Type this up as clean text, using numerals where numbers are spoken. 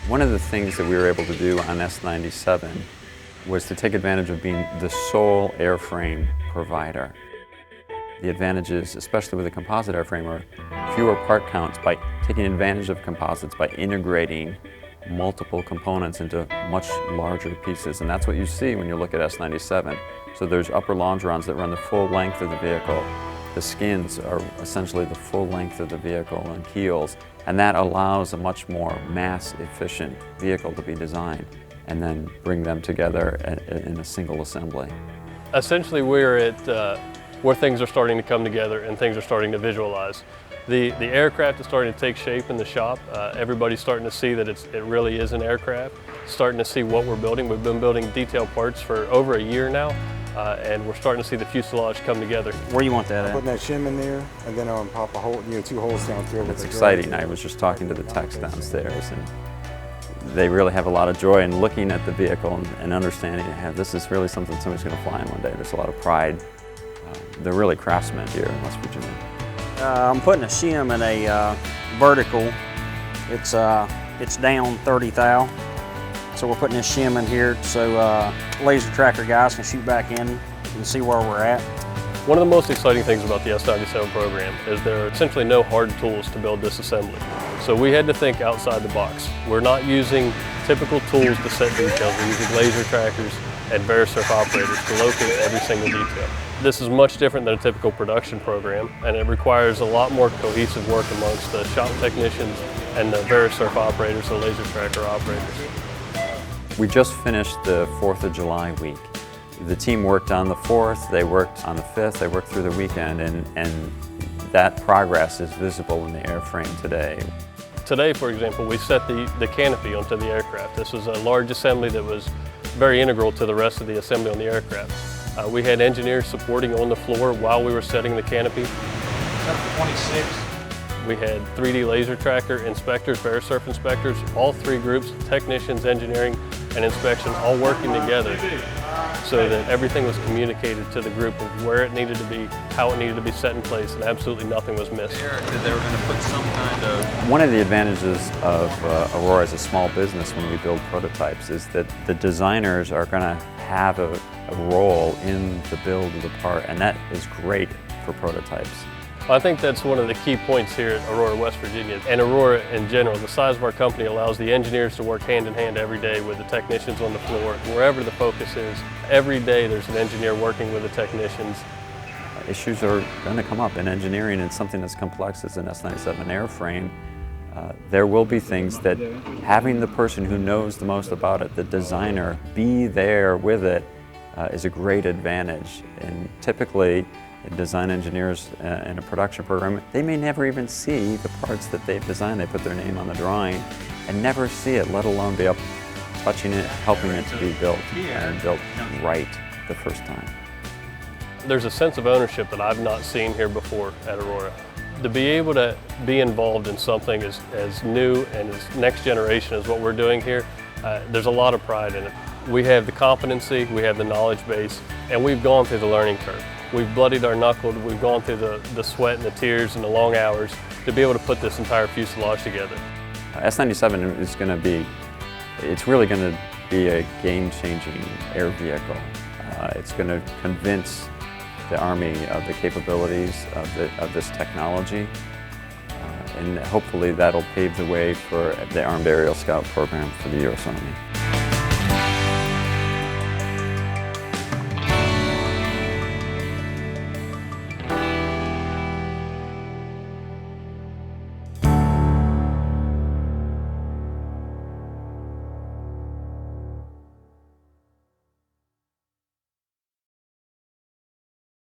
One of the things that we were able to do on S97 was to take advantage of being the sole airframe provider. The advantages, especially with a composite airframe, are fewer part counts by taking advantage of composites, by integrating multiple components into much larger pieces. And that's what you see when you look at S97. So there's upper longerons that run the full length of the vehicle. The skins are essentially the full length of the vehicle and keels. And that allows a much more mass-efficient vehicle to be designed and then bring them together in a single assembly. Essentially, we're at where things are starting to come together and things are starting to visualize. The aircraft is starting to take shape in the shop. Everybody's starting to see that it really is an aircraft, starting to see what we're building. We've been building detailed parts for over a year now, and we're starting to see the fuselage come together. Where do you want that at? Putting that shim in there, and then pop a hole, 2 holes down through it. It's exciting. I was just talking to the techs downstairs, and they really have a lot of joy in looking at the vehicle and understanding, hey, this is really something somebody's going to fly in one day. There's a lot of pride. They're really craftsmen here in West Virginia. I'm putting a shim in a vertical. It's down 30 thou. So we're putting this shim in here so laser tracker guys can shoot back in and see where we're at. One of the most exciting things about the S97 program is there are essentially no hard tools to build this assembly. So we had to think outside the box. We're not using typical tools to set details. We're using laser trackers and Verisurf operators to locate every single detail. This is much different than a typical production program, and it requires a lot more cohesive work amongst the shop technicians and the Verisurf operators, the laser tracker operators. We just finished the 4th of July week. The team worked on the 4th, they worked on the 5th, they worked through the weekend, and that progress is visible in the airframe today. Today, for example, we set the canopy onto the aircraft. This was a large assembly that was very integral to the rest of the assembly on the aircraft. We had engineers supporting on the floor while we were setting the canopy. That's 26. We had 3D laser tracker inspectors, Verisurf inspectors, all 3 groups, technicians, engineering, and inspection, all working together so that everything was communicated to the group of where it needed to be, how it needed to be set in place, and absolutely nothing was missed. They were going to put some kind of... One of the advantages of Aurora as a small business when we build prototypes is that the designers are going to have a role in the build of the part, and that is great for prototypes. I think that's one of the key points here at Aurora, West Virginia, and Aurora in general. The size of our company allows the engineers to work hand in hand every day with the technicians on the floor. Wherever the focus is, every day there's an engineer working with the technicians. Issues are going to come up in engineering, and something as complex as an S97 airframe. There will be things that having the person who knows the most about it, the designer, be there with it is a great advantage. And typically, design engineers in a production program, they may never even see the parts that they've designed. They put their name on the drawing and never see it, let alone be up touching it, helping it to be built and built right the first time. There's a sense of ownership that I've not seen here before at Aurora. To be able to be involved in something as new and as next generation as what we're doing here, there's a lot of pride in it. We have the competency, we have the knowledge base, and we've gone through the learning curve. We've bloodied our knuckles, we've gone through the sweat and the tears and the long hours to be able to put this entire fuselage together. S97 is going to be, it's really going to be a game-changing air vehicle. It's going to convince the Army of the capabilities of this technology, and hopefully that'll pave the way for the Armed Aerial Scout program for the U.S. Army.